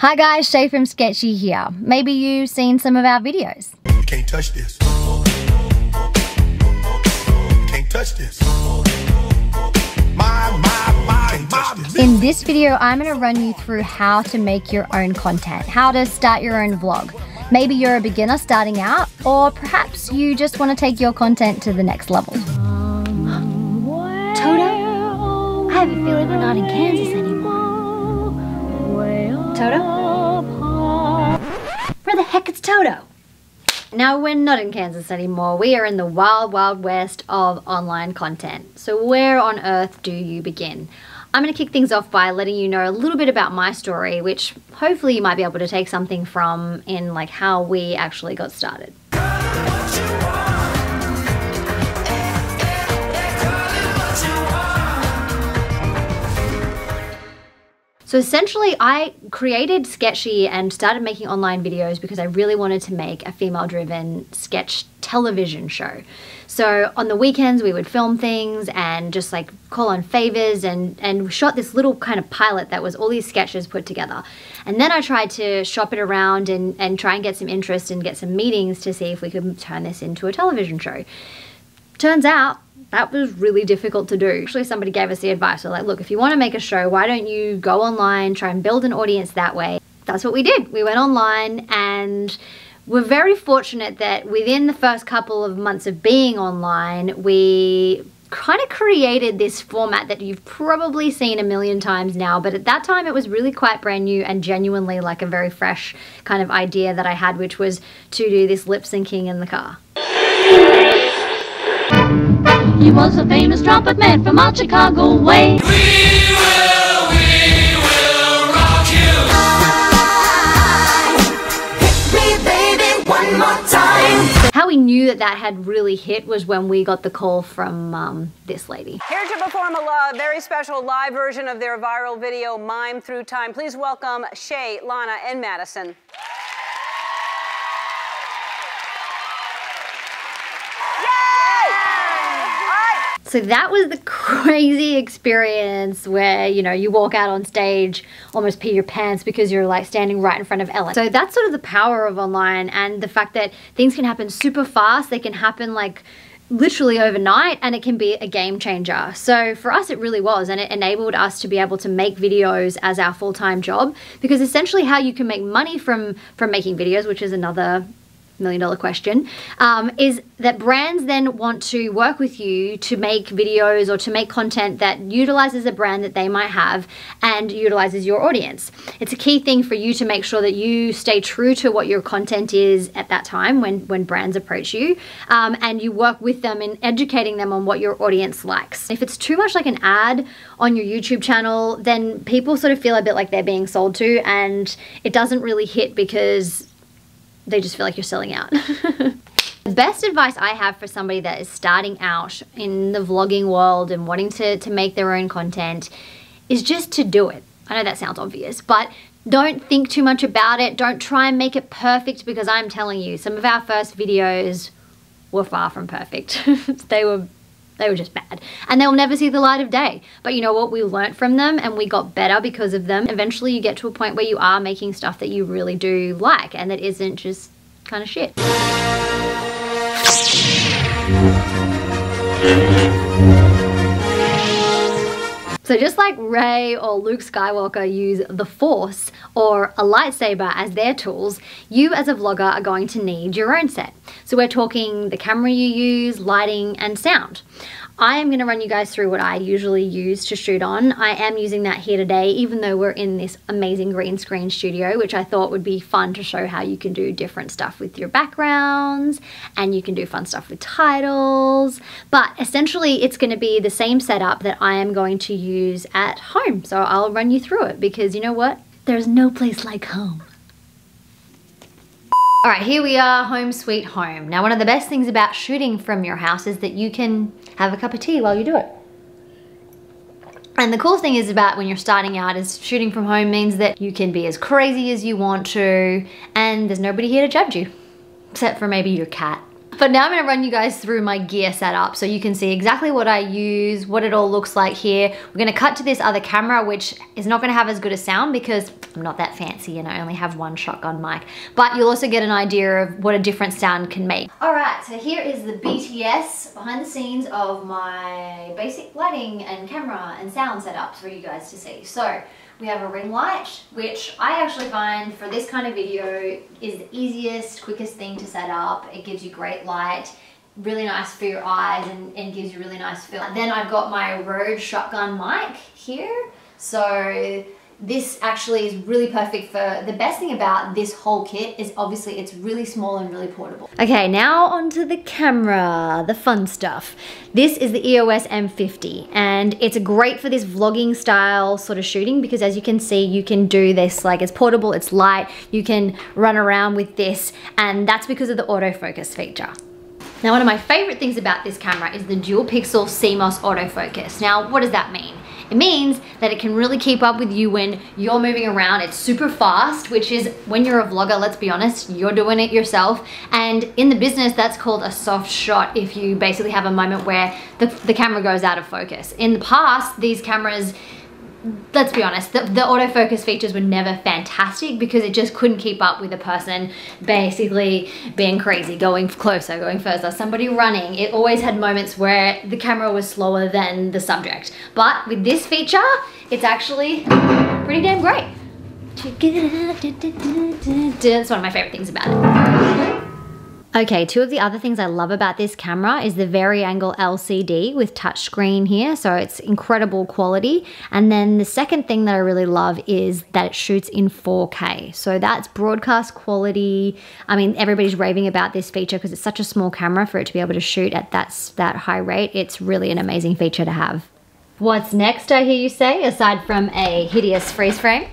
Hi guys, Shae from SketchShe here. Maybe you've seen some of our videos. You can't touch this. You can't touch this. In this video, I'm going to run you through how to make your own content, how to start your own vlog. Maybe you're a beginner starting out, or perhaps you just want to take your content to the next level. Toto? I have a feeling we're not in Kansas anymore. Toto? Where the heck is Toto? Now, we're not in Kansas anymore. We are in the wild, wild west of online content. So where on earth do you begin? I'm going to kick things off by letting you know a little bit about my story, which hopefully you might be able to take something from in like how we actually got started. So essentially, I created SketchShe and started making online videos because I really wanted to make a female-driven sketch television show. So on the weekends, we would film things and just like call on favors and we shot this little kind of pilot that was all these sketches put together. And then I tried to shop it around and try and get some interest and get some meetings to see if we could turn this into a television show. Turns out, that was really difficult to do. Actually, somebody gave us the advice. They're like, look, if you want to make a show, why don't you go online, try and build an audience that way? That's what we did. We went online and we're very fortunate that within the first couple of months of being online, we kind of created this format that you've probably seen a million times now, but at that time it was really quite brand new and genuinely like a very fresh kind of idea that I had, which was to do this lip syncing in the car. He was a famous trumpet man from out Chicago way. We will rock you. Hit me, baby, one more time. How we knew that that had really hit was when we got the call from this lady. Here to perform a very special live version of their viral video, Mime Through Time. Please welcome Shae, Lana, and Madison. So that was the crazy experience where, you know, you walk out on stage, almost pee your pants because you're like standing right in front of Ellen. So that's sort of the power of online and the fact that things can happen super fast. They can happen like literally overnight and it can be a game changer. So for us, it really was, and it enabled us to be able to make videos as our full-time job, because essentially how you can make money from making videos, which is another million-dollar question, is that brands then want to work with you to make videos or to make content that utilizes a brand that they might have and utilizes your audience. It's a key thing for you to make sure that you stay true to what your content is at that time when brands approach you, and you work with them in educating them on what your audience likes. If it's too much like an ad on your YouTube channel, then people sort of feel a bit like they're being sold to, and it doesn't really hit because they just feel like you're selling out. The best advice I have for somebody that is starting out in the vlogging world and wanting to make their own content is just to do it. I know that sounds obvious, but don't think too much about it. Don't try and make it perfect, because I'm telling you, some of our first videos were far from perfect. They were just bad, and they'll never see the light of day. But you know what? We learned from them and we got better because of them. Eventually you get to a point where you are making stuff that you really do like and that isn't just kind of shit. So just like Rey or Luke Skywalker use the Force or a lightsaber as their tools, you as a vlogger are going to need your own set. So we're talking the camera you use, lighting, and sound. I am going to run you guys through what I usually use to shoot on. I am using that here today, even though we're in this amazing green screen studio, which I thought would be fun to show how you can do different stuff with your backgrounds, and you can do fun stuff with titles. But essentially, it's going to be the same setup that I am going to use at home. So I'll run you through it, because you know what? There's no place like home. All right, here we are, home sweet home. Now, one of the best things about shooting from your house is that you can have a cup of tea while you do it. And the cool thing is about when you're starting out is shooting from home means that you can be as crazy as you want to, and there's nobody here to judge you, except for maybe your cat. But now I'm gonna run you guys through my gear setup so you can see exactly what I use, what it all looks like here. We're gonna cut to this other camera, which is not gonna have as good a sound because I'm not that fancy and I only have one shotgun mic. But you'll also get an idea of what a different sound can make. All right, so here is the BTS behind the scenes of my basic lighting and camera and sound setups for you guys to see. So we have a ring light, which I actually find for this kind of video is the easiest, quickest thing to set up. It gives you great light, really nice for your eyes and gives you really nice feel. Then I've got my Rode shotgun mic here. So this actually is really perfect for, the best thing about this whole kit is obviously it's really small and really portable. Okay, now onto the camera, the fun stuff. This is the EOS M50 and it's great for this vlogging style sort of shooting because as you can see, you can do this, like it's portable, it's light, you can run around with this and that's because of the autofocus feature. Now, one of my favorite things about this camera is the dual pixel CMOS autofocus. Now, what does that mean? It means that it can really keep up with you when you're moving around. It's super fast, which is when you're a vlogger, let's be honest, you're doing it yourself. And in the business, that's called a soft shot if you basically have a moment where the camera goes out of focus. In the past, these cameras, let's be honest, the autofocus features were never fantastic because it just couldn't keep up with a person basically being crazy, going closer, going further, somebody running. It always had moments where the camera was slower than the subject. But with this feature, it's actually pretty damn great. That's one of my favorite things about it. Okay, two of the other things I love about this camera is the vari-angle LCD with touchscreen here, so it's incredible quality. And then the second thing that I really love is that it shoots in 4K. So that's broadcast quality. I mean, everybody's raving about this feature because it's such a small camera for it to be able to shoot at that high rate. It's really an amazing feature to have. What's next, I hear you say, aside from a hideous freeze frame?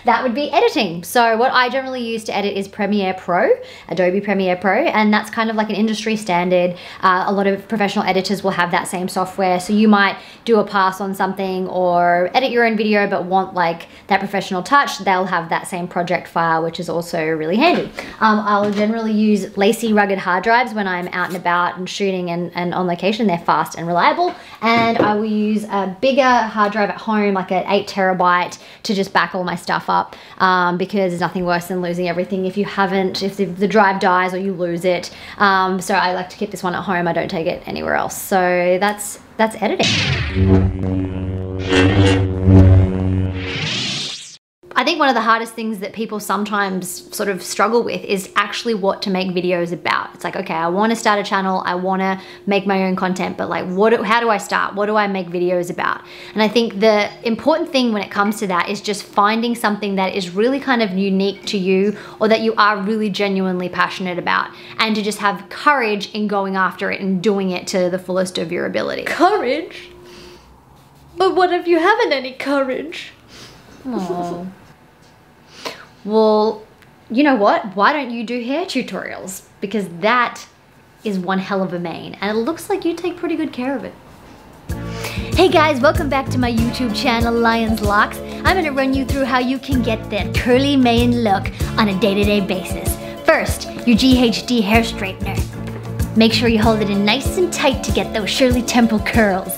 That would be editing. So what I generally use to edit is Premiere Pro, Adobe Premiere Pro, and that's kind of like an industry standard. A lot of professional editors will have that same software. So you might do a pass on something or edit your own video but want like that professional touch, they'll have that same project file, which is also really handy. I'll generally use lacy rugged hard drives when I'm out and about and shooting and on location. They're fast and reliable. And I will use a bigger hard drive at home, like an 8 terabyte, to just back all my stuff up because there's nothing worse than losing everything if the drive dies or you lose it. So I like to keep this one at home. I don't take it anywhere else. So that's editing. I think one of the hardest things that people sometimes sort of struggle with is actually what to make videos about. It's like, okay, I want to start a channel, I want to make my own content, but like, how do I start? What do I make videos about? And I think the important thing when it comes to that is just finding something that is really kind of unique to you or that you are really genuinely passionate about, and to just have courage in going after it and doing it to the fullest of your ability. Courage? But what if you haven't any courage? Oh. Well, you know what? Why don't you do hair tutorials? Because that is one hell of a mane, and it looks like you take pretty good care of it. Hey guys, welcome back to my YouTube channel, Lion's Locks. I'm gonna run you through how you can get that curly mane look on a day-to-day basis. First, your GHD hair straightener. Make sure you hold it in nice and tight to get those Shirley Temple curls.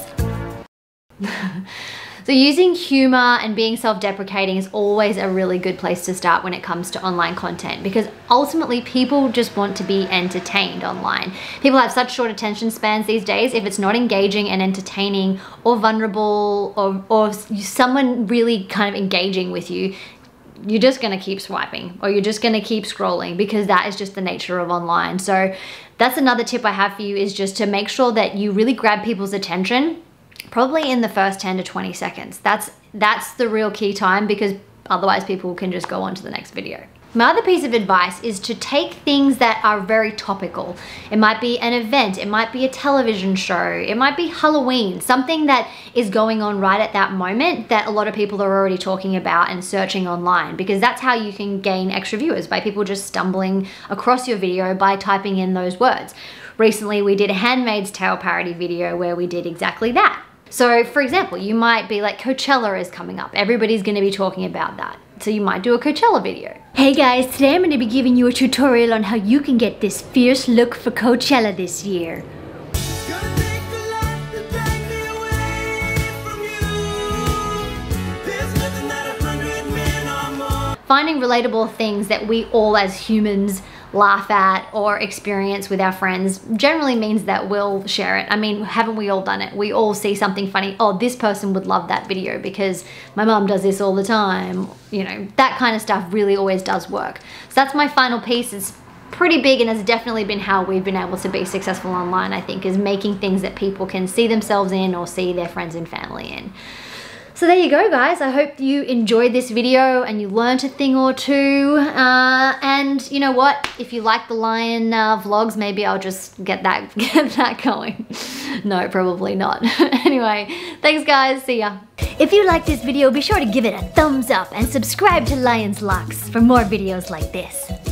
So using humor and being self-deprecating is always a really good place to start when it comes to online content, because ultimately people just want to be entertained online. People have such short attention spans these days. If it's not engaging and entertaining or vulnerable or someone really kind of engaging with you, you're just gonna keep swiping or you're just gonna keep scrolling, because that is just the nature of online. So that's another tip I have for you, is just to make sure that you really grab people's attention probably in the first 10 to 20 seconds. That's the real key time, because otherwise people can just go on to the next video. My other piece of advice is to take things that are very topical. It might be an event, it might be a television show, it might be Halloween, something that is going on right at that moment that a lot of people are already talking about and searching online, because that's how you can gain extra viewers, by people just stumbling across your video by typing in those words. Recently we did a Handmaid's Tale parody video where we did exactly that. So for example, you might be like, Coachella is coming up. Everybody's gonna be talking about that. So you might do a Coachella video. Hey guys, today I'm going to be giving you a tutorial on how you can get this fierce look for Coachella this year. Finding relatable things that we all as humans laugh at or experience with our friends generally means that we'll share it. I mean, haven't we all done it? We all see something funny. Oh, this person would love that video because my mom does this all the time. You know, that kind of stuff really always does work. So that's my final piece. It's pretty big and has definitely been how we've been able to be successful online, I think, is making things that people can see themselves in or see their friends and family in. So there you go, guys. I hope you enjoyed this video and you learned a thing or two. And you know what? If you like the lion vlogs, maybe I'll just get that going. No, probably not. Anyway, thanks guys. See ya. If you liked this video, be sure to give it a thumbs up and subscribe to Lion's Locks for more videos like this.